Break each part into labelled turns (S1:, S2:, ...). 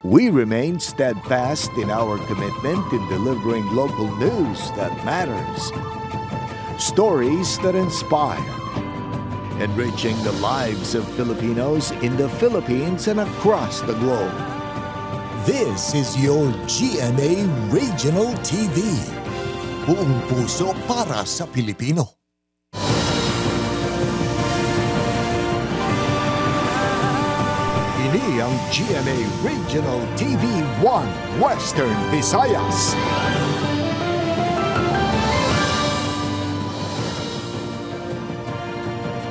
S1: We remain steadfast in our commitment in delivering local news that matters. Stories that inspire. Enriching the lives of Filipinos in the Philippines and across the globe.
S2: This is your GMA Regional TV. Buong puso para sa Pilipino.
S1: Ini ang GMA Regional TV 1 Western Visayas.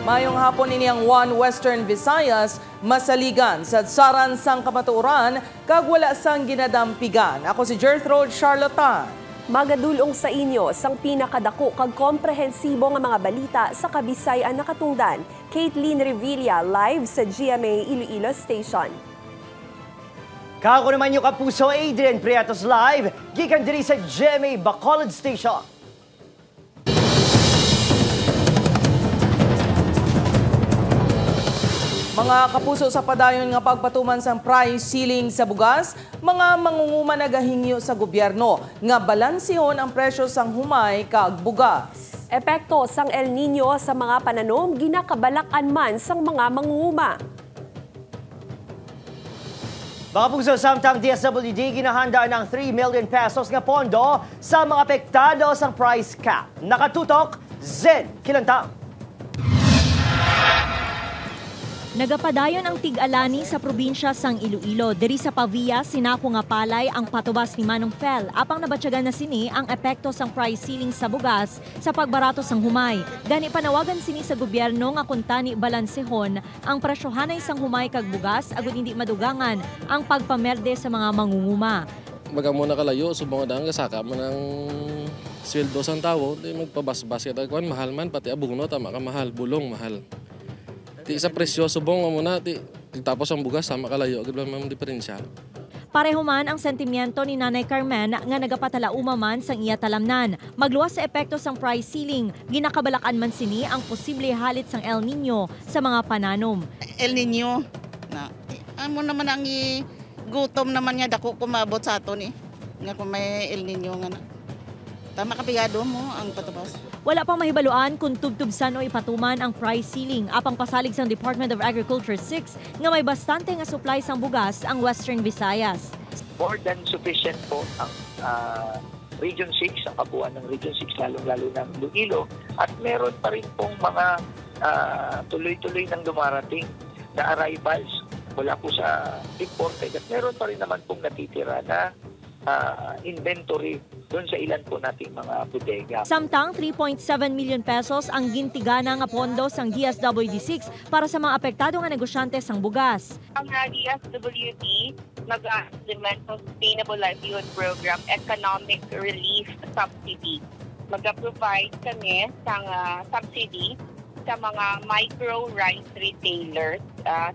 S3: Mayong hapon ini ang One Western Visayas, masaligan sa saran sang kamatuoran, kag wala sang ginadampigan. Ako si Gertrude Charlotan.
S4: Magadulong sa inyo sang pinakadako kag komprehensibo nga mga balita sa Kabisayan nakatungdan. Caitlin Revilla live sa GMA Iloilo Station.
S5: Kako naman yung kapuso Adrian Prietos live, gikan diri sa GMA Bacolod Station.
S3: Mga kapuso sa padayon nga pagpatuman sa price ceiling sa bugas, mga mangunguma nagahingyo sa gobyerno nga balansihon ang presyo sang humay kag bugas.
S4: Epekto sang El Nino sa mga pananom ginakabalakan man sang mga mangunguma.
S5: Mga puso, samtang DSWD ginahanda ng 3 million pesos nga pondo sa mga apektado sang price cap. Nakatutok, Zen Kilantang.
S6: Nagapadayon ang tig-alani sa probinsya sang Iloilo. Diri sa Pavia, sinako nga palay ang patubas ni Manong Fel. Apang nabatyagan na sini ang epekto sang price ceiling sa bugas sa pagbarato sang humay. Gani panawagan sini sa gobyerno nga kuntani balansehon ang presyohanay sang humay kag bugas agud hindi madugangan ang pagpamerde sa mga mangunguma.
S7: Magamo na kalayo subong nga saka man ang sweldo sang tawo, di magpabasbas kita kuan mahal man pati abungno tama ka mahal, bulong mahal. Di sa presyo subong mo na tapos ang bugas sama kalayo agad man diferensya.
S6: Pareho man ang sentimiento ni Nanay Carmen nga nagapatalauma man sang iya talamnan. Magluwas sa epekto sang price ceiling, ginakabalakan man sini ang posible halit sang El Nino sa mga pananom.
S8: El Nino na amo naman ang gutom naman nga dako kumabot sa aton nga kung may El Nino nga na. Tama kapigado mo ang patubas.
S6: Wala pang mahibaluan kung tubtubsan o ipatuman ang price ceiling. Apang pasalig sang Department of Agriculture 6 nga may bastante nga supply sang bugas ang Western Visayas.
S9: More than sufficient po ang Region 6, ang kabuuan ng Region 6, lalong-lalo ng Iloilo. At meron pa rin pong mga tuloy-tuloy nang dumarating na arrivals mula po sa imported. At meron pa rin naman pong natitira na inventory doon sa ilan po nating mga bodega.
S6: Samtang 3.7 million pesos ang gintigana nga pondo sang DSWD6 para sa mga apektado nga negosyante sang bugas.
S10: Ang DSWD nag-implement ng Sustainable Livelihood Program Economic Relief Subsidy. Mag-provide kami ng subsidy sa mga micro rice retailers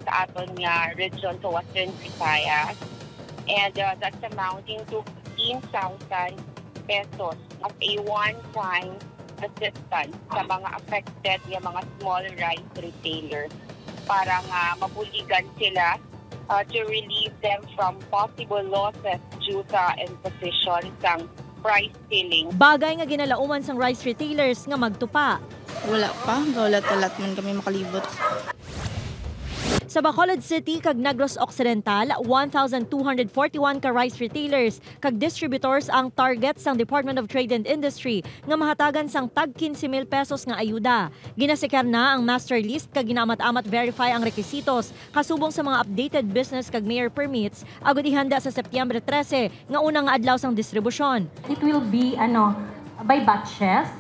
S10: sa aton nga region sa Western Visayas. And that's amounting to 15,000 pesos as a one-time assistance sa mga affected yung mga small rice retailers para nga mabuligan sila to relieve them from possible losses due sa imposition ng price ceiling.
S6: Bagay nga ginalauman sang rice retailers nga magtupa.
S8: Wala pa, gaulat-alat man kami makalibot.
S6: Sa Bacolod City kag Negros Occidental, 1,241 ka rice retailers kag distributors ang target sang Department of Trade and Industry nga mahatagan sang tag 15,000 pesos nga ayuda. Ginasekar na ang master list kag ginaamat-amat verify ang rekisitos kasubong sa mga updated business kag mayor permits agud ihanda sa Setyembre 13 nga unang nga adlaw sang distribusyon.
S11: It will be by batches.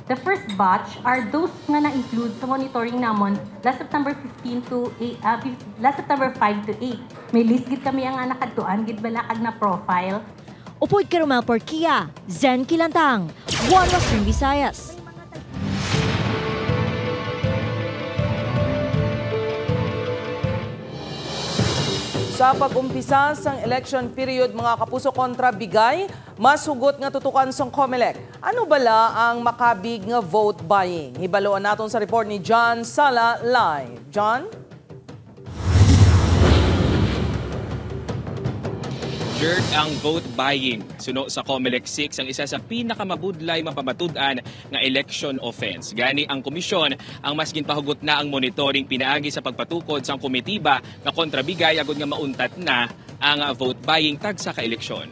S11: The first batch are those nga na-include sa monitoring namon last September 15 to 8, last September 5 to 8. May list gid kami ang nakadtuan gid balakag na profile.
S6: Upod kay Romel Porquia, Zen Kilantang, One Western Visayas.
S3: Sa pag-umpisa sang election period mga kapuso kontra bigay, mas hugot nga tutukan sang COMELEC. Ano bala ang makabig nga vote buying? Hibaloan naton sa report ni John Sala live. John?
S12: Gert, ang vote buying suno sa COMELEC 6 ang isa sa pinakamabudlay mapamatud-an nga election offense. Gani ang komisyon ang mas ginpahugot na ang monitoring pinaagi sa pagpatukod sa komitiba nga kontrabigay agud nga mauntat na ang vote buying tagsa ka eleksyon.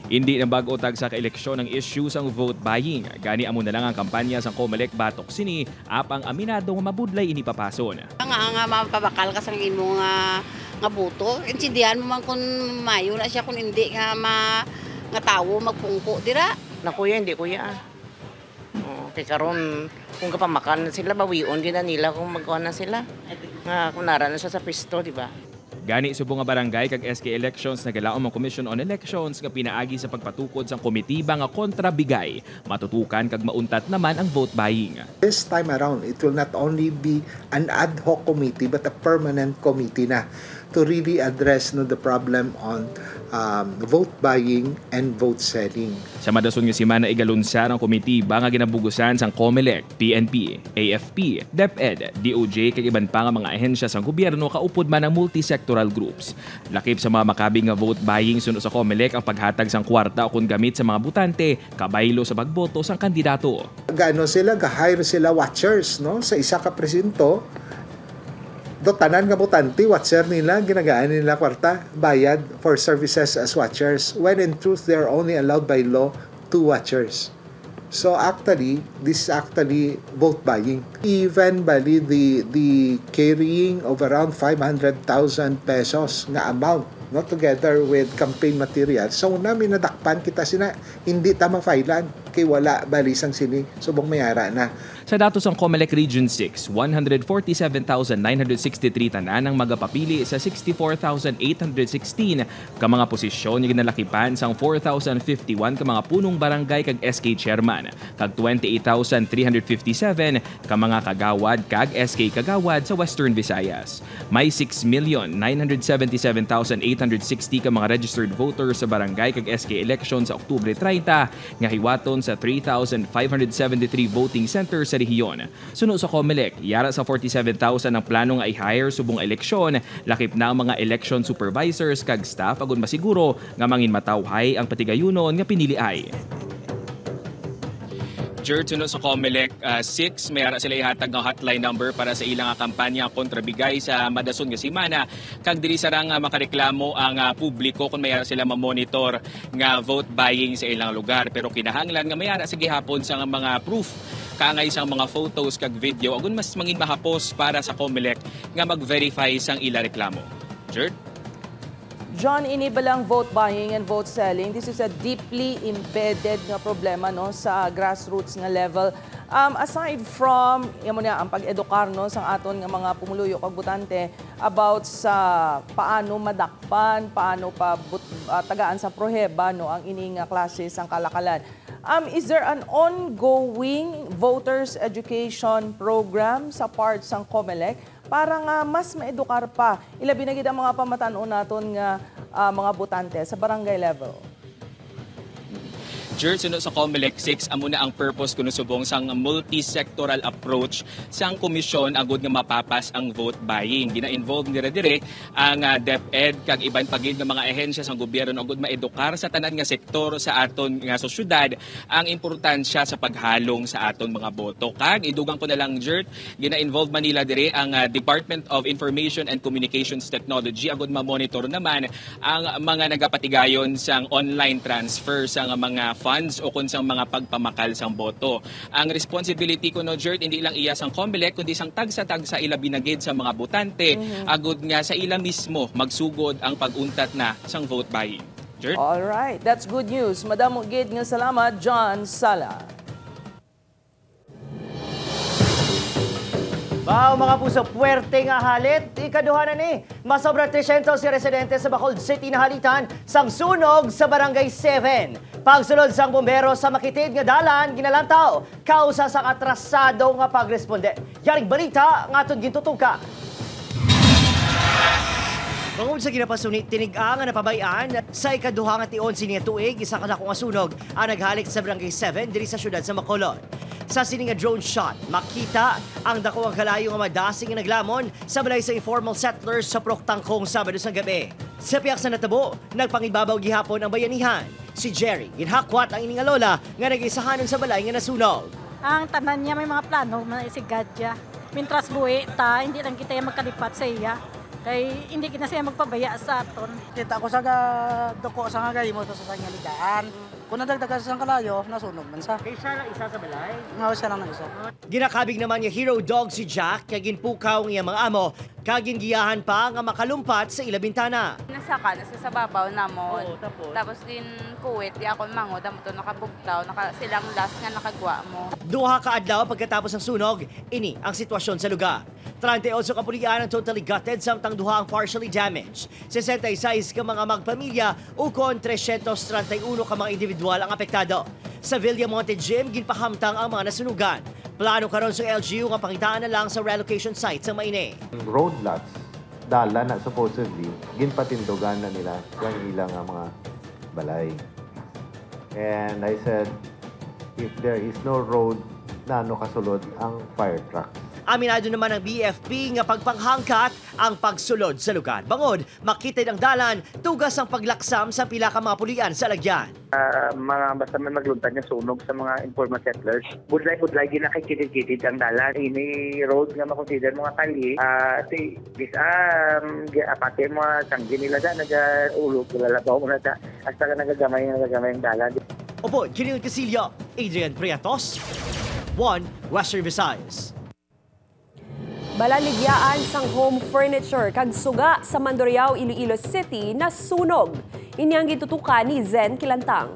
S12: Hindi na bago tag sa kaeleksyon ang issue sang vote buying. Gani amo na lang ang kampanya sa COMELEC batok sini apang aminado nga mabudlay ini papason.
S13: Nga mapabakal ka sa imo nga boto. Intindihan mo man kung mayo na siya kung hindi nga nga tawo magpungko dira.
S14: Na kuya, hindi kuya. Kay karon kung kapamakan sila bawion din na nila kung magkuha na sila. Nga kunara na siya sa pisto, di ba?
S12: Gani subong nga barangay kag SK Elections nagalaom ang Commission on Elections nga pinaagi sa pagpatukod sa komitiba nga kontrabigay. Matutukan kag mauntat naman ang vote buying.
S15: This time around, it will not only be an ad hoc committee but a permanent committee na to really address the problem on vote buying and vote selling.
S12: Sa madason nga semana igalunsar ang komitiba nga ginabugusan sang COMELEC, PNP, AFP, DepEd, DOJ kag iban pa nga mga ahensya sa gobyerno kaupod man ang multisectoral groups. Lakip sa mga makabig nga vote buying suno sa COMELEC ang paghatag sang kwarta o kun gamit sa mga butante kabaylo sa pagboto sang kandidato.
S15: Gaano sila ga-hire sila watchers no sa isa ka presinto. Do tanan nga butante watcher nila ginagaan nila kwarta bayad for services as watchers when in truth they are only allowed by law 2 watchers. So actually this is actually vote buying. Even bali the carrying of around 500,000 pesos nga amount no together with campaign materials. So namin nadakpan kita sina hindi ta mafailan kay wala balisang sini subong mayara na.
S12: Sa datos ng COMELEC Region 6, 147,963 tanan ang magapapili sa 64,816 ka mga posisyon nga ginalakipan sang 4,051 ka mga punong barangay kag SK chairman kag 28,357 ka mga kagawad kag SK kagawad sa Western Visayas. May 6,977,860 ka mga registered voters sa barangay kag SK elections sa Oktubre 30 nga hiwaton sa 3,573 voting centers sa rehiyon. Suno sa COMELEC, yara sa 47,000 ang plano nga i-hire subong eleksyon, lakip na ang mga election supervisors kag staff agon masiguro nga mangin matawhay ang patigayunon nga piniliay. Suno sa COMELEC 6, may ara sila ihatag ng hotline number para sa ilang kampanya kontrabigay sa madason nga semana. Kag diri sarang makareklamo ang publiko kung may ara sila mamonitor nga vote buying sa ilang lugar. Pero kinahanglan nga may ara sa gihapon sa mga proof kaangay sang mga photos kag video agon mas mangin mahapos para sa COMELEC nga mag-verify sang ila reklamo. Jert?
S3: John, inibalang vote buying and vote selling. This is a deeply embedded nga problema no sa grassroots nga level. Aside from ang pag-edukar no sa aton nga mga pumuluyo kag butante about sa paano madakpan, paano pa tagaan sa proheba no ang ining klase sang kalakalan. Is there an ongoing voters education program sa part sang COMELEC para nga mas maedukar pa ilabi na gid ang mga pamatan-on naton nga mga butante sa barangay level?
S12: Suno sa COMELEC 6, amo na ang purpose kuno subong sang multi-sectoral approach sang komisyon agud nga mapapas ang vote buying. Gina-involve dire ang DepEd kag iban pagid nga mga ahensya sang gobyerno agud maedukar sa tanan nga sektor sa aton nga sosyudad ang importansya sa paghalong sa aton mga boto. Kag idugang ko na lang gina-involve Manila dire ang Department of Information and Communications Technology agud ma-monitor naman ang mga nagapatigayon sang online transfer sang mga funds o kung sang mga pagpamakal sang boto. Ang responsibility ko no, hindi lang iya sang COMELEC kundi sang tagsa-tagsa ila binagid sa mga butante agud nga sa ila mismo magsugod ang pag-untat na sang vote buying.
S3: All right, that's good news. Madamo gid nga salamat, John Sala.
S5: Wow, mga puso, puwerte nga halit. Ikaduha na ni. Masobra 300 si residente sa Bacolod City na halitan sang sunog sa Barangay 7. Pagsunod sang bombero sa makitid nga dalan, ginalantaw, kausa sa atrasado nga pagresponde. Yaring balita nga aton gintutuka. Bangod sa ginapasunit, tinigang nga napabayaan sa ikaduha nga tion siniya tuig, isa ka na kung sunog ang naghalik sa Barangay 7 diri sa syudad sa Bacolod. Sa sininga drone shot, makita ang dakuang kalayo nga madasing nga naglamon sa balay sa informal settlers sa Proktangkong Sabado sa gabi. Sa piyak sa natabo, nagpangibabaw gihapon ang bayanihan. Si Jerry, ginhakwat ang ining lola nga nag-isahanon sa balay nga nasunog.
S16: Ang tanan niya may mga plano, maisigad niya. Mintras buwi ta, hindi lang kita magkalipat sa iya. Kay hindi kita siya magpabaya sa aton.
S17: Kita ko sa doko sa nga mo sa kanya ligaan. Kung nadagdagan sa kalayo, nasunog man sa.
S5: Kay siya lang isa sa balay?
S17: Nga siya lang na isa.
S5: Ginakabig naman niya hero dog si Jack, kaya ginpukaw ng iyang mga amo, kaginggiyahan pa nga makalumpat sa ila bintana.
S18: Nasaka, nasa sa babaw namon. Tapos din kuwit, di ako mango, damo to nakabugtaw, silang last nga nakagwa mo.
S5: Duha ka adlaw pagkatapos ng sunog, ini ang sitwasyon sa lugar. 38 kapulian ang totally gutted, samtang duha ang partially damaged. 66 ka mga magpamilya, ukon 331 ka mga individual ang apektado. Sa Villamonte Gym, ginpahamtang ang mga nasunugan. Plano karon sa LGU nga pangitaan na lang sa relocation site sa Maine.
S19: Road lots, dala na supposedly, ginpatindugan na nila yung ilang mga balay. And I said, if there is no road na kasulod ang fire truck.
S5: Aminado naman ng BFP nga pagpanghangkat ang pagsulod sa lugar. Bangod, makitid ang dalan, tugas ang paglaksam sa pila ka mga pulian sa lagyan.
S9: Basta may magluntad niya sunog sa mga informal settlers. Budlay ginakikitid-kitid ang dalan. Ini road nga makonsider mga kali. Pati mga tanggi nila dyan, nag-ulog, lalabaw mo na dyan. Hasta ka nagagamay ang dalan.
S5: Opo, Kinil Casillo, Adrian Priatos, 1 Western Visayas.
S4: Balaligyaan sang home furniture kag suga sa Mandurriao, Iloilo City na sunog. Inyang gitutukan ni Zen Kilantang.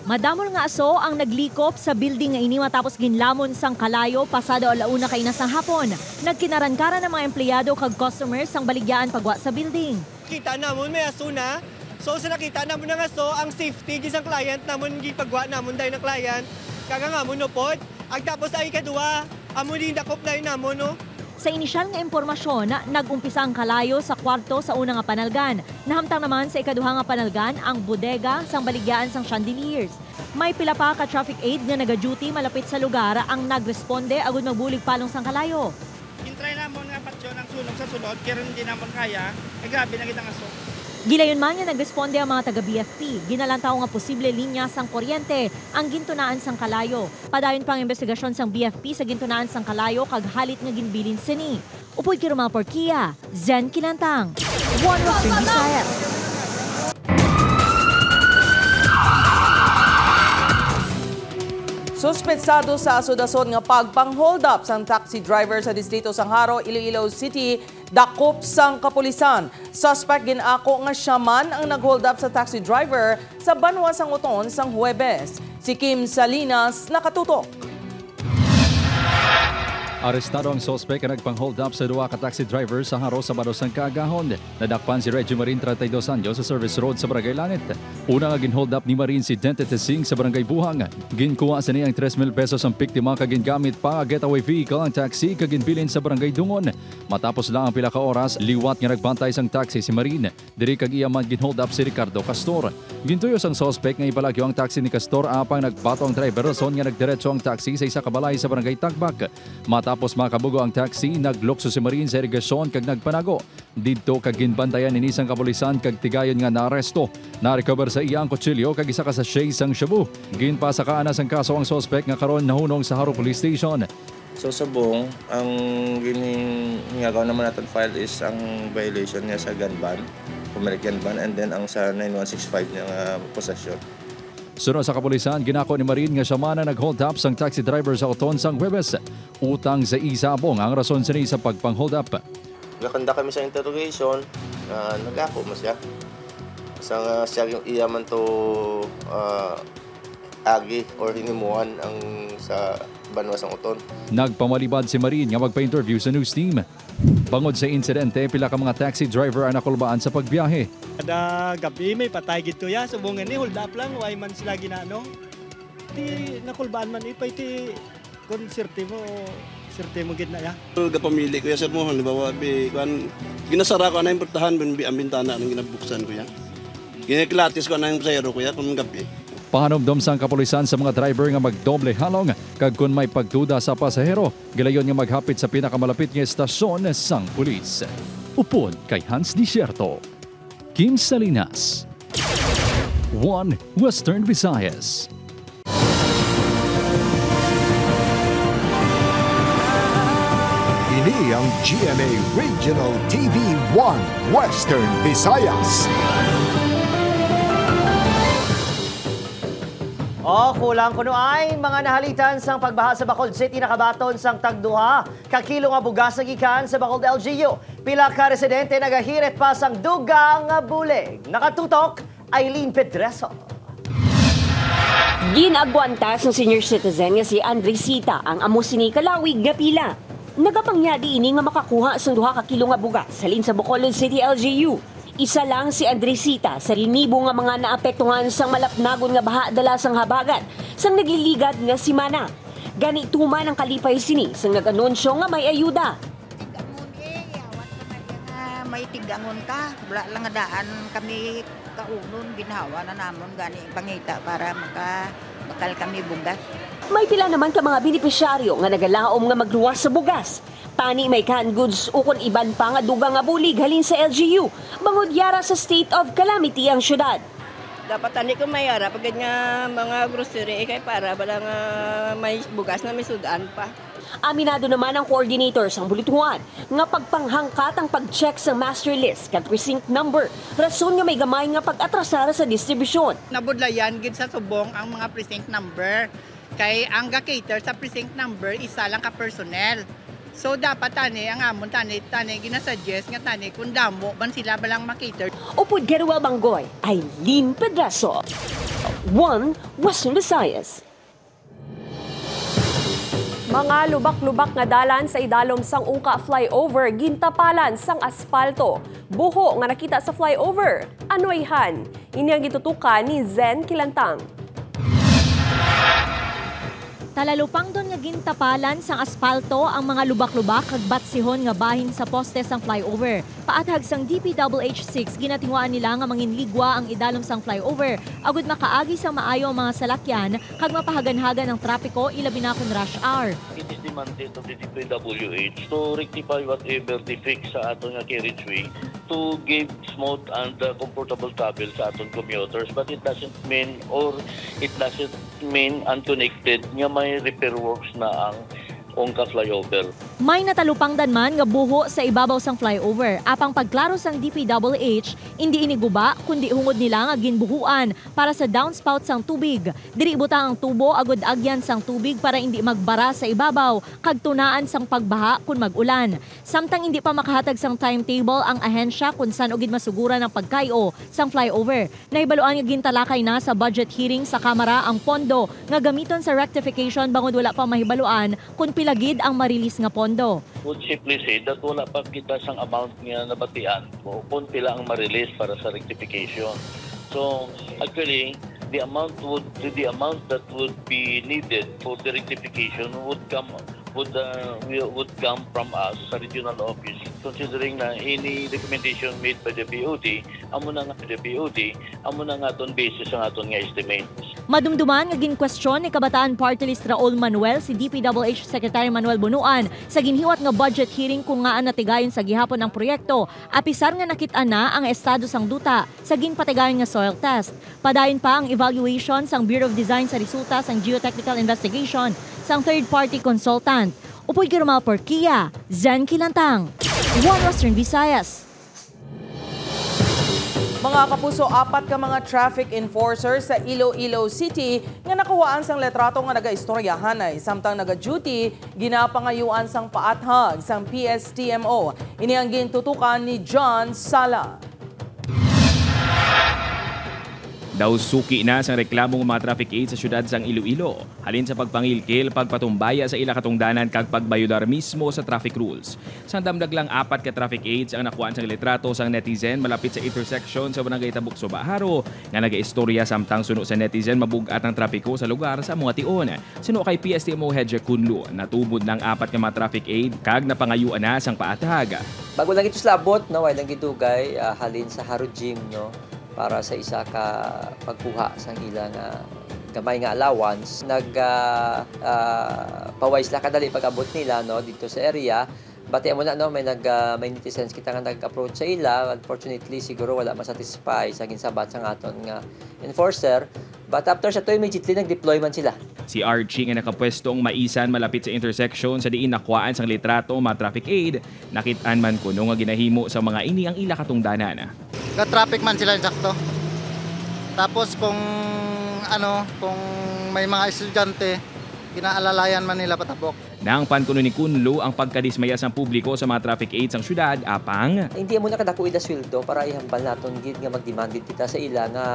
S6: Madamol nga aso ang naglikop sa building nga ini matapos ginlamon sang kalayo pasado alauna kay nasang hapon. Nagkinaran-karan ng mga empleyado kag customers sang baligyaan pagwa sa building.
S20: Kita namon may aso na. So sa nakita namon ng aso, ang safety gisang client namon gipagwa namon dahil ng client. Kaga nga mo no pod. Ang tapos ay kadua, amo din dakop dahil namon no.
S6: Sa inisyal nga impormasyon, nag-umpisa ang kalayo sa kwarto sa una nga panalgan. Nahamtang naman sa ikaduha nga panalgan ang bodega sang baligyaan sang chandeliers. May pila pa ka traffic aid nga naga-duty malapit sa lugar ang nagresponde agud magbulig palong sang kalayo.
S20: Intry namon nga patsyon ang sunog sa sunod, kaya hindi namon kaya. Grabe na kitang aso.
S6: Gilayon man nga nagresponde ang mga taga-BFP. Ginalantaw nga posible linya sang kuryente ang gintunaan sang kalayo. Padayon pang investigasyon sang BFP sa gintunaan sang kalayo kag halit nga ginbilin sini. Upod Kiruma Porkia, Zen Kilantang, 1 Western Visayas.
S3: Suspetsado sa asod-asod nga pagpang-hold up sang taxi driver sa distrito sang Haro, Iloilo City, dakop sang kapulisan. Suspect ginako nga siya man ang nag-hold up sa taxi driver sa Banwa sang Uton sang Huwebes. Si Kim Salinas nakatutok.
S21: Arestado ang sospek na nagpang-hold up sa duwa ka taxi driver sa Haro Sabado sang Kaagahon. Nadakpan si Reggie Marin 32 anyos sa Service Road sa Barangay Lanit. Una nga gin-hold up ni Marin si Dente Tesing sa Barangay Buhang. Ginkuha sa niya ang 3,000 pesos ang biktima kag gingamit pa getaway vehicle ang taxi kag ginbilin sa Barangay Dungon. Matapos lang ang pila ka oras, liwat nga nagbantay sang taxi si Marin. Diri kag iya man gin-hold up si Ricardo Castor. Gintuyos ang sospek nga ibalagyo ang taxi ni Castor apang nagbato ang driver son nga nagdiretso ang taxi sa isa ka balay sa Barangay Tagbak. Matapos makabugo ang taxi, naglokso si Marin sa irigasyon kag nagpanago. Didto kag ginbantayan ni isang kapulisan kag tigayon nga naaresto. Na-recover sa iya ang kutsilyo kag isa ka sa shay sang shabu. Ginpasakaanas ang kaso ang sospek nga karon nahunong sa Haro Police Station.
S22: So sa buong, ang ginagawa naman natin file is ang violation niya sa gun ban, American ban, and then ang sa 9165 niya possession.
S21: Sunod sa kapulisan, ginako ni Marin nga siya man na nag-hold up sang taxi driver sa Uton sang Huwebes. Utang sa isabong ang rason sa niya sa pagpang-hold up.
S22: Nagkanda kami sa interrogation, nagako mo siya. Sa siya yung iyaman to agi or hinimuan ang sa Banwa sang Uton.
S21: Nagpamalibad si Marin nga magpa-interview sa news team. Bangod sa insidente, pila ka mga taxi driver ang nakulbaan sa pagbiyahe.
S20: Kada gabi may patay gito ya, subungan ni hold up lang, why man sila ginano. Di nakulbaan man ipay ti kun sirte mo gid na ya.
S23: Gapamili ko ya sir mo, halimbawa kan ginasara ko na yung portahan ang bintana nang ginabuksan ko ya.
S1: Kiniklatis ko na yung sayro kuya kung gabi.
S21: Pahanomdom sang kapulisan sa mga driver nga magdoble halong kag kun may pagduda sa pasahero, gilayon nga maghapit sa pinakamalapit nga estasyon sang pulis. Upod kay Hans Desierto. Kim Salinas. 1 Western Visayas.
S2: Ini ang GMA Regional TV 1 Western Visayas.
S5: Kulang kuno ay mga nahalitan sang pagbaha sa Bacolod City nakabaton sang tagduha kakilo nga bugas sa gikan sa Bacolod LGU. Pila ka residente nagahirit pa sang dugang nga bulig. Nakatutok Aileen Pedreso.
S23: Ginagwantas ng senior citizen nga si Andresita ang amo sini kalawig nga pila. Nagapangyadi ini nga makakuha sang 2 ka kilo nga bugas halin sa Bacolod City LGU. Isa lang si Andresita sa linibo nga mga naapektuhan sang malapnagon nga baha dala sang habagat sang nagliligad nga simana. Gani tuman ang kalipay sini sang nag-anunsyo nga may ayuda.
S24: May tigangon ka, wala lang nga daan kami kaunon ginawa na namon gani pangita para bakal kami bugas.
S23: May pila naman ka mga benepisyaryo nga nagalaom nga magluwas sa bugas. Tani may canned goods ukon iban pa nga dugang nga bulig halin sa LGU. Bangod yara sa state of calamity ang syudad.
S25: Dapat tani ko mayara pag nga mga grocery kay para bala nga may bugas na may sudan pa.
S23: Aminado naman ang coordinator sang bulituhan nga pagpanghangkat ang pag-check sa master list kag precinct number. Rason nga may gamay nga pag-atrasara sa distribusyon.
S26: Nabudlayan gid sa subong ang mga precinct number. Kay ang ga-cater sa precinct number isa lang ka personnel. So dapat tani ang amon tani ginasuggest nga tani kung damo ban sila balang makater.
S23: Upod Geruel Banggoy, Aileen Pedraso. 1 Western Visayas. Mga lubak-lubak nga dalan sa idalom sang Ungka flyover gintapalan sang aspalto. Buho nga nakita sa flyover. Anoy han? Ini ang gitutukan ni Zen Kilantang.
S6: Talalupang doon nga gintapalan sang aspalto ang mga lubak-lubak kag batsihon nga bahin sa poste sang flyover. Paathag sang DPWH6 ginatingwaan nila nga manginligwa ang idalom sang flyover agud makaagi sang maayo ang mga salakyan kag mapahagan-hagan ang trapiko ilabi na kun rush hour.
S27: It is the mandate of the DPWH to rectify whatever defects sa aton nga carriageway to give smooth and comfortable travel sa aton commuters, but it doesn't mean unconnected nga may repair works na ang Ungka flyover.
S6: May natalupang danman nga buho sa ibabaw sang flyover. Apang pagklaro sang DPWH, hindi iniguba kundi hungod nila nga ginbuhuan para sa downspout sang tubig. Diri butang ang tubo agud agyan sang tubig para hindi magbara sa ibabaw kag tunaan sang pagbaha kun mag-ulan. Samtang hindi pa makahatag sang timetable ang ahensya kung saan ugid masuguran ang pagkayo sang flyover. Nahibaluan nga gintalakay na sa budget hearing sa Kamara ang pondo nga gamiton sa rectification bangod wala pa mahibaluan kung pilagid ang marilis nga pondo.
S27: Would simply say that wala pa kita sang amount nga nabatian mo kung pila ang marilis para sa rectification. So actually the amount that would be needed for the rectification would come from us sa regional office, considering na any recommendation made by the BOD amo na nga aton basis ang aton nga estimate.
S6: Madumduman nga ginkwestiyon ni Kabataan Party List Raul Manuel si DPWH Secretary Manuel Bunuan sa ginhiwat nga budget hearing kung ngaan natigayon sa gihapon ang proyekto apisar nga nakit-an na ang estado sang duta sa ginpatigayon nga soil test. Padayon pa ang evaluation sang Bureau of Design sa resulta sang geotechnical investigation sang third-party consultant. Upoy Girumal Porquia, Zen Kilantang, 1 Western Visayas.
S3: Mga kapuso, 4 ka mga traffic enforcers sa Iloilo City nga nakuhaan sang letrato nga naga-istoryahanay. Samtang naga-duty, ginapangayuan sang paathag sang PSTMO. Ini ang gintutukan ni John Sala.
S12: Daw suki na sa reklamong mga traffic aids sa syudad sang Iloilo. Halin sa pagpangilkil, pagpatumbaya sa ila katungdanan kag pagbayudar mismo sa traffic rules. Sang damdag lang 4 ka traffic aids ang nakuhaan sang litrato sang netizen malapit sa intersection sa Barangay Tabuk Baharo nga nagaistorya samtang suno sa netizen mabugat ang trapiko sa lugar sa mga tion. Suno kay PSTMO Head Kunlo, natubod ng 4 ka mga traffic aid kag napangayuan na sang paatag.
S28: Bago lang ito sa labot, no, way lang gidugay halin sa Haro Gym, no.
S7: para sa isa ka pagkuha sa ilang gamay nga allowance. Pawais la kadali pag-abot nila no dito sa area. Bati mo na no may netizens kita nga nag-approach sa ila. Unfortunately siguro wala masatisfy sa ginsabat sa aton nga enforcer. But after sa to immediately nag-deployment sila.
S12: Si Archie nga nakapwestong maisan malapit sa intersection sa diin nakuhaan sang litrato mga traffic aid, nakitaan man kuno nga ginahimo sa mga ini ang ila katungdanan.
S8: Ka-traffic man sila sakto. Tapos kung may mga estudyante, kinaalalayan man nila patapok.
S12: Naangpan kuno ni Kunlo ang pagkadismaya sa publiko sa mga traffic aids ang syudad, apang
S7: hindi mo na kadako ida sweldo para ihambal naton gid nga magdemanded kita sa ila nga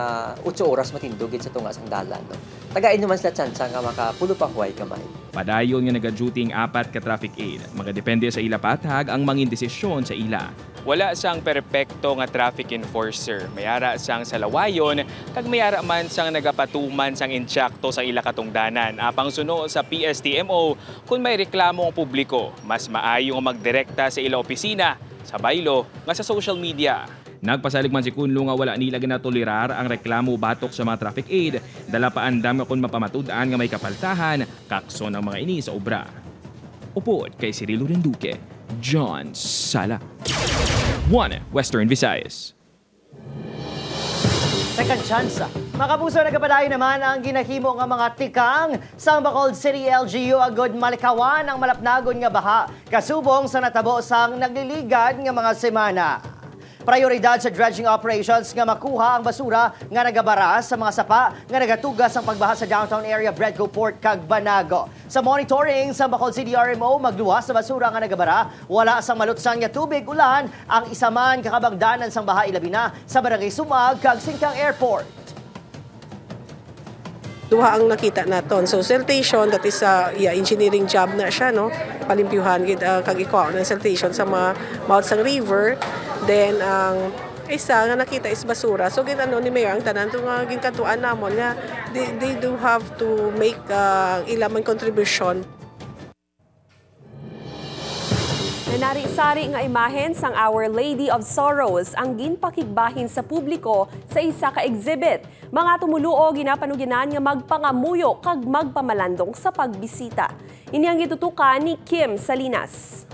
S7: 8 oras matindog gid sa tunga sang dalan no. Tagain naman sila tsansa nga makapulo pa huway kamay.
S12: Padayon nga nagaduty ang 4 ka traffic aid. Magadepende sa ila patag ang mangin desisyon sa ila. Wala sang perpekto nga traffic enforcer. Mayara sang salawayon kag mayara man sang nagapatuman sang insyakto sa ila katungdanan. Apang suno sa PSTMO kung may reklamo ang publiko, mas maayo nga magdirekta sa ila opisina sa baylo nga sa social media. Nagpasalig man si Kunlo nga wala nila ginatolerar ang reklamo batok sa mga traffic aid. Dala pa andam nga kung mapamatud-an nga may kapaltahan, kakso ng mga ini sa obra. Upod kay Cirilo Renduque, John Sala. 1 Western Visayas.
S5: Second chance. Makapuso nagapadayon naman ang ginahimo nga mga tikang sa Bacolod City LGU agod malikawan ang malapnagon nga baha kasubong sa natabo sang nagliligad nga mga semana. Prioridad sa dredging operations nga makuha ang basura nga nagabara sa mga sapa nga nagatugas ang pagbaha sa downtown area Bredco Port kag Banago. Sa monitoring sa Bacolod City RMO magluwas sa basura nga nagabara, wala sang malutsang nga tubig ulan ang isa man kakabagdanan sang baha ilabi na sa Barangay Sumag kag Singkang Airport.
S10: Duha ang nakita naton. So siltation, that is engineering job na siya, no? Palimpyuhan kag ikaw ng siltation sa mga mouth sang river. Then ang isa nga nakita is basura. So ginano ni Mayor ang tanan to nga ginkantuan namon nga they do have to make ilang contribution.
S4: Nanari-sari nga imahen sang Our Lady of Sorrows ang ginpakigbahin sa publiko sa isa ka exhibit. Mga tumuluo ginapanuginan nga magpangamuyo kag magpamalandong sa pagbisita. Ini ang gitutukan ni Kim Salinas.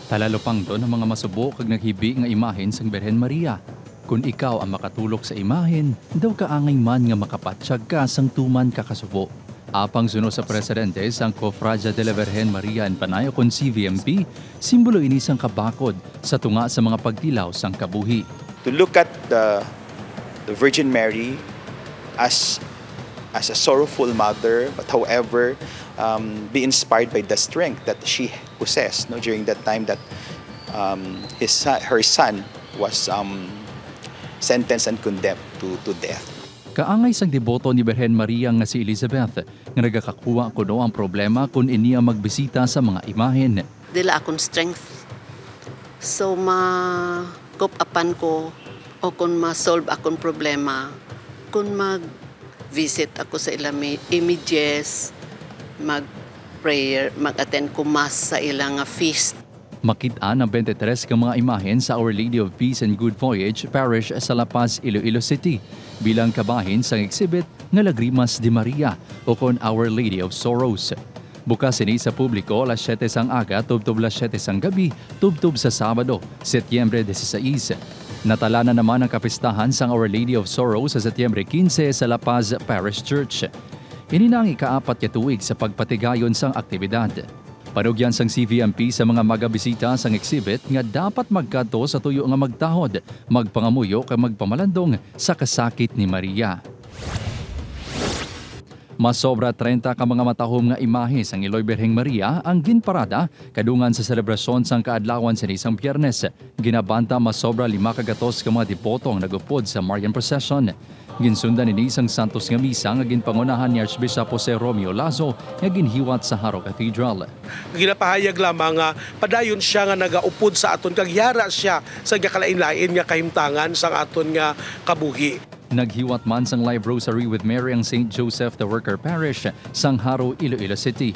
S21: Talalopang doon ang mga masubo kag naghibi nga imahen sang Birhen Maria. Kung ikaw ang makatulok sa imahen, daw kaangay man nga makapatsyag ka sang tuman kakasubo. Apang suno sa presidente sang Cofradia de la Virgen Maria en Panayo kon CVMP, simbolo ini sang kabakod sa tunga sa mga pagtilaw sang kabuhi.
S11: To look at the Virgin Mary as a sorrowful mother, but however, be inspired by the strength that she possessed during that time that her son was sentenced and condemned to death.
S21: Kaangay sang deboto ni Birhen Maria nga si Elizabeth nga nagakakuha kuno ang problema kung iniya magbisita sa mga imahen.
S13: Dila akong strength. So ma-cope-upan ko o kung ma-solve akong problema, kung mag-visit ako sa ilang images, mag-prayer, mag-attend ko mass sa ilang feast.
S21: Makitaan ang 23 ka mga imahen sa Our Lady of Peace and Good Voyage Parish sa La Paz, Iloilo City bilang kabahin sa exhibit nga Lagrimas de Maria o kon Our Lady of Sorrows. Bukas ini sa publiko alas 7 sang aga tubtob alas 7 sang gabi tubtob sa Sabado, Setyembre 16. Natala na naman ang kapistahan sang Our Lady of Sorrows sa Setyembre 15 sa La Paz Parish Church. Ini na ang ika-4 ka tuig sa pagpatigayon sang aktibidad. Panugyan sang CVMP sa mga magabisita sang exhibit nga dapat magkadto sa tuyo nga magtahod, magpangamuyo kay magpamalandong sa kasakit ni Maria. Masobra 30 ka mga matahom nga imahe sang Iloy Birheng Maria ang ginparada kadungan sa selebrasyon sang kaadlawan sa isang Biyernes. Ginabanta masobra 5 kagatos ka mga devoto ang nagupod sa Marian Procession. Ginsundan ni isang Santos nga misa nga ginpangunahan ni Archbishop Jose Romeo Lazo nga ginhiwat sa Haro Cathedral.
S14: Ginapahayag lamang nga padayon siya nga nagaupod sa aton kag yara siya sa gakalain-lain nga kahimtangan sa aton nga kabuhi.
S21: Naghiwat man sang live rosary with Mary ang St. Joseph the Worker Parish sang Haro, Iloilo City.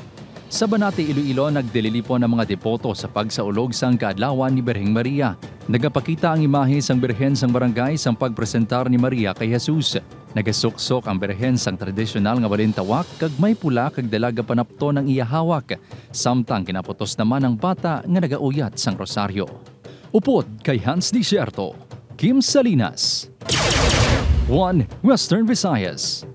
S21: Sa Banati, Iloilo, nagdililipon ang mga depoto sa pagsaulog sang kaadlawan ni Birheng Maria. Nagapakita ang imahe sang Birhen sang barangay sang pagpresentar ni Maria kay Jesus. Nagasuksok ang Birhen sang tradisyonal nga balintawak kag may pula kag dalaga panapto ng iyahawak. Samtang kinaputos naman ang bata nga nagauyat sang rosaryo. Upod kay Hans Desierto, Kim Salinas. 1 Western Visayas.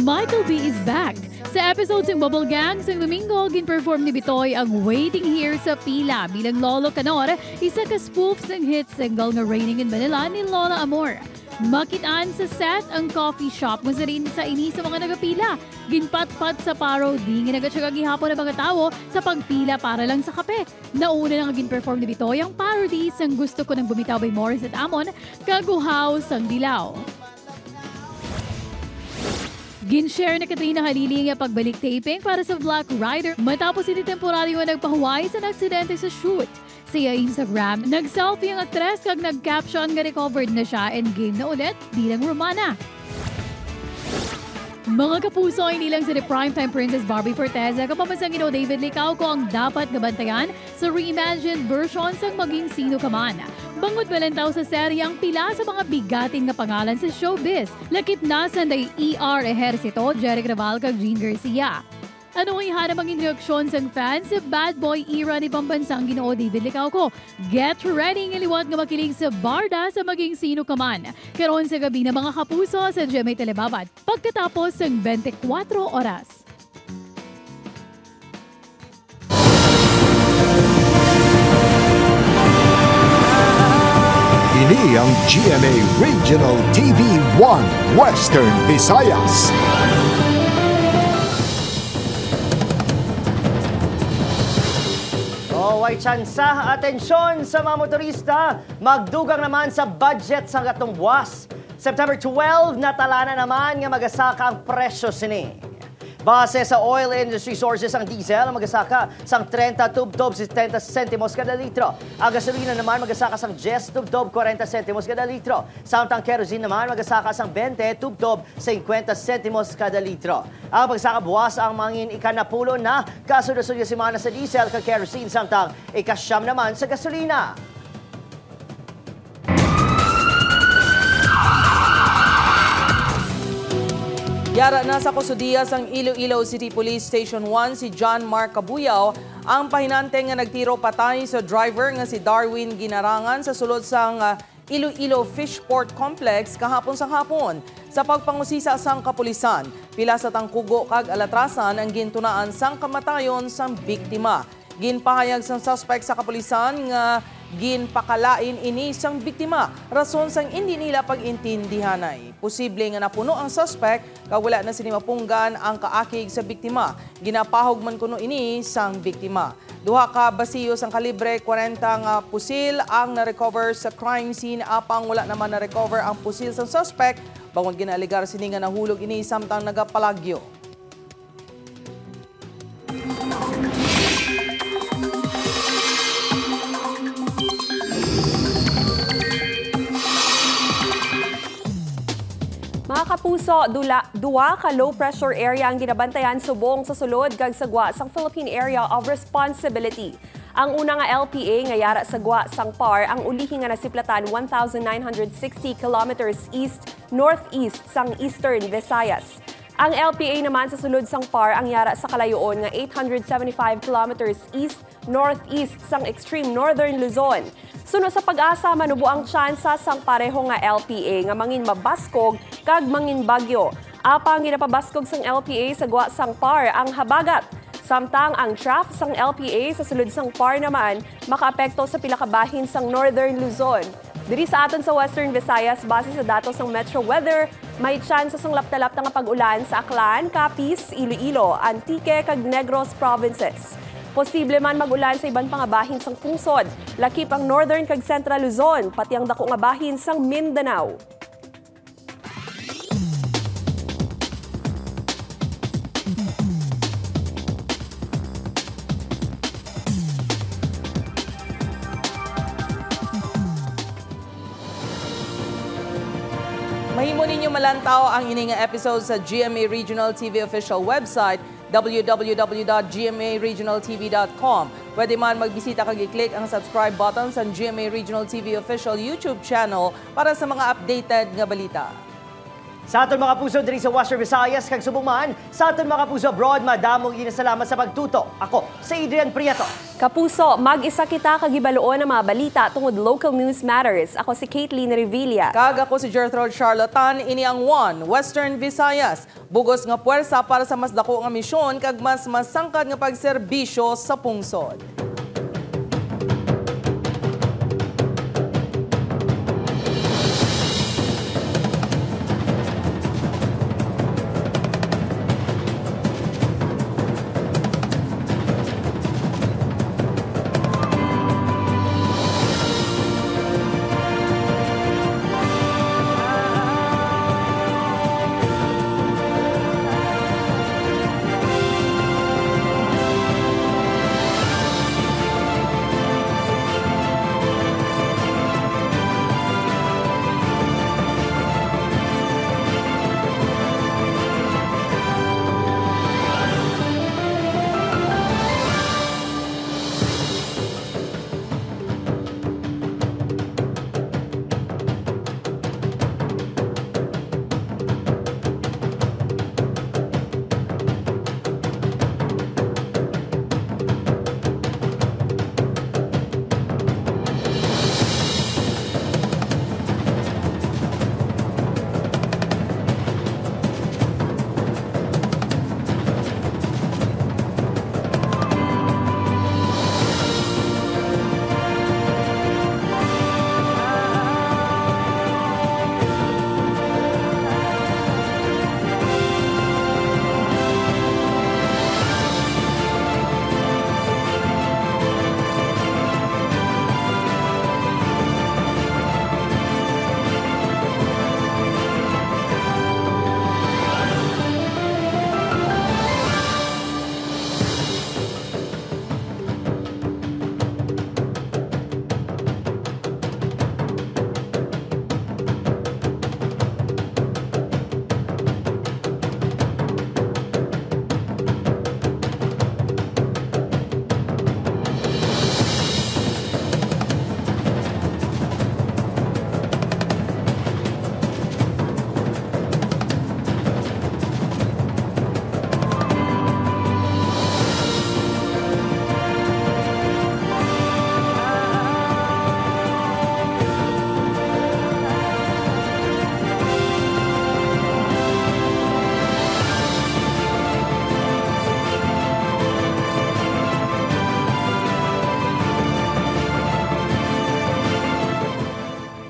S9: Michael B. is back. Sa episode ng Bubble Gang, sa Domingo, gin-perform ni Bitoy ang Waiting Here sa Pila bilang Lolo Canor, isa ka spoof ng hit single nga Raining in Manila ni Lola Amor. Makitaan sa set ang coffee shop nga sa rin sa ini sa mga nagapila. Ginpat-pat sa paro, di nga nagatsyagag ihapon ng mga tao sa pagpila para lang sa kape. Nauna na nga gin-perform ni Bitoy ang parody sang Gusto Ko Nang Bumitaw by Morris at Amon, Kaguhaw sang Dilaw. Gin-share na Katrina Halili nga pagbalik taping para sa Black Rider matapos hindi temporaryo nagpahuway sa aksidente sa shoot. Sa Instagram, nag-selfie ang aktres kag nag-caption nga recovered na siya and game na ulit bilang Romana. Mga kapuso, hindi lang sa The Primetime Princess Barbie Forteza kapamasang ino David Licauco ang dapat gabantayan sa reimagined version sang Maging Sino Ka Man. Bangod malantaw sa seryang pila sa mga bigating na pangalan sa showbiz. Lakip na sa E.R. Ejercito, Jeric Raval kag Jean Garcia. Ano ang ihana maging reaksyon sa fans sa bad boy era ni pambansang Ginoo David Licauco? Get ready ng liwat nga makilig sa Barda sa Maging Sino Ka Man. Karon sa gabi na mga kapuso sa GMA Telebabad pagkatapos ng 24 oras.
S2: Ini ang GMA Regional TV 1 Western Visayas.
S5: Way tsansa, atensyon sa mga motorista, magdugang naman sa budget sa gatong buwas. September 12, natala na naman nga magasaka ang presyo sini. Base sa oil industry sources, ang diesel ang magasaka sang 30 tubtob 70 sentimos kada litro. Ang gasolina naman magasaka sang 10 tubtob 40 sentimos kada litro. Samtang kerosene naman magasaka sang 20 tubtob 50 sentimos kada litro. Ang pagsaka buwas ang mangin ikanapulo na kasunod-sunod semana sa diesel kag kerosene, samtang ikasyam naman sa gasolina.
S3: Yara na sa kusudiyas ang Iloilo City Police Station 1 si John Mark Cabuyao ang pahinante nga nagtiro patay sa driver nga si Darwin Ginarangan sa sulod sang Iloilo Fishport Complex kahapon sa hapon. Sa pagpangusisa sang kapulisan, pila sa tangkugo kag alatrasan ang gintunaan sang kamatayon sang biktima. Ginpahayag sang suspect sa kapulisan nga ginpakalain ini sang biktima. Rason sang hindi nila pag-intindihanay. Posible nga napuno ang suspect kag wala na sini mapunggan ang kaakig sa biktima. Ginapahog man kuno ini sang biktima. Duha ka basiyo sang kalibre 40 nga pusil ang na-recover sa crime scene, apang wala naman na-recover ang pusil sang suspect bangod ginaligar sini nga nahulog ini samtang nagapalagyo.
S4: Mga kapuso, duwa ka low pressure area ang ginabantayan subong sa sulod kag sagwa sang Philippine Area of Responsibility. Ang una nga LPA nga yara sagwa sang PAR ang ulihi nga nasiplatan 1,960 kilometers east-northeast sang Eastern Visayas. Ang LPA naman sa sulod sang PAR ang yara sa kalayoon nga 875 kilometers east-northeast sang extreme northern Luzon. Suno sa pag-asa, manubo ang tsansa sang pareho nga LPA nga mangin mabaskog kag mangin bagyo. Apang ginapabaskog sang LPA sa gwa sang PAR ang habagat. Samtang ang trough sang LPA sa sulod sang PAR naman makaapekto sa pila ka bahin sang northern Luzon. Diri sa aton sa Western Visayas, base sa datos ng Metro Weather, may tsansa sang lapta-lapta nga pag-ulan sa Aklan, Capiz, Iloilo, Antique kag Negros provinces. Posible man mag-ulan sa iban pang bahin sang pungsod, lakip ang Northern kag Central Luzon, pati ang dako nga bahin sang Mindanao. Mahimo ninyo malantaw ang ining episode sa GMA Regional TV official website
S3: www.gmaregionaltv.com. Pwede man magbisita kag i-click ang subscribe button sa GMA Regional TV official YouTube channel para sa mga updated nga balita.
S5: Sa aton mga puso diri sa Western Visayas kag subong man, sa aton mga puso abroad, madamong inasalamat sa pagtuto. Ako, si Adrian Prieto.
S4: Kapuso, mag-isa kita kagibaluon ng mga balita tungod Local News Matters. Ako si Caitlin Revilla.
S3: Kag ako si Gertrude Charlatan, ini ang One Western Visayas. Bugos nga puwersa para sa mas dako nga misyon kag mas masangkad nga pagserbisyo sa pungsod.